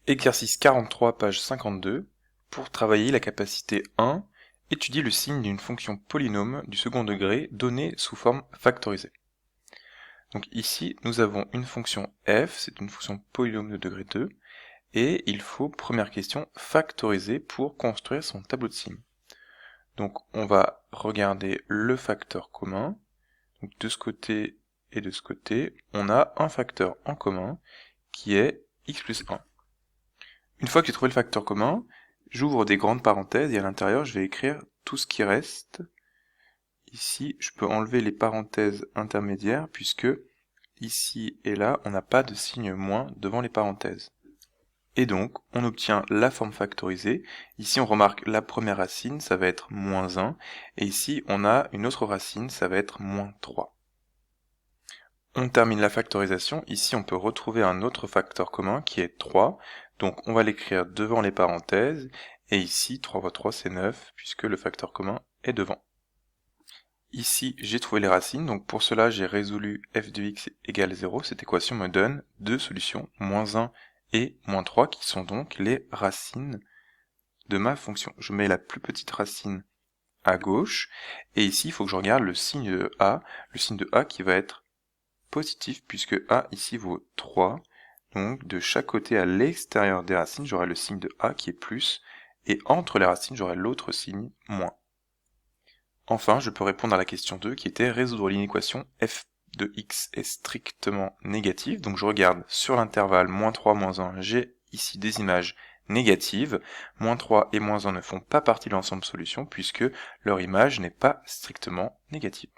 Exercice 43, page 52. Pour travailler la capacité 1, étudie le signe d'une fonction polynôme du second degré donnée sous forme factorisée. Donc ici, nous avons une fonction f, c'est une fonction polynôme de degré 2, et il faut, première question, factoriser pour construire son tableau de signes. Donc on va regarder le facteur commun. Donc de ce côté et de ce côté, on a un facteur en commun qui est x plus 1. Une fois que j'ai trouvé le facteur commun, j'ouvre des grandes parenthèses et à l'intérieur je vais écrire tout ce qui reste. Ici, je peux enlever les parenthèses intermédiaires puisque ici et là, on n'a pas de signe moins devant les parenthèses. Et donc, on obtient la forme factorisée. Ici, on remarque la première racine, ça va être moins 1. Et ici, on a une autre racine, ça va être moins 3. On termine la factorisation. Ici, on peut retrouver un autre facteur commun qui est 3. Donc, on va l'écrire devant les parenthèses. Et ici, 3 fois 3, c'est 9, puisque le facteur commun est devant. Ici, j'ai trouvé les racines. Donc, pour cela, j'ai résolu f de x égale 0. Cette équation me donne deux solutions, moins 1 et moins 3, qui sont donc les racines de ma fonction. Je mets la plus petite racine à gauche. Et ici, il faut que je regarde le signe de a. Le signe de a qui va être positif puisque a ici vaut 3. Donc de chaque côté à l'extérieur des racines, j'aurai le signe de a qui est plus, et entre les racines, j'aurai l'autre signe moins. Enfin, je peux répondre à la question 2 qui était résoudre l'inéquation f de x est strictement négative. Donc je regarde sur l'intervalle moins 3, moins 1, j'ai ici des images négatives. Moins 3 et moins 1 ne font pas partie de l'ensemble solution puisque leur image n'est pas strictement négative.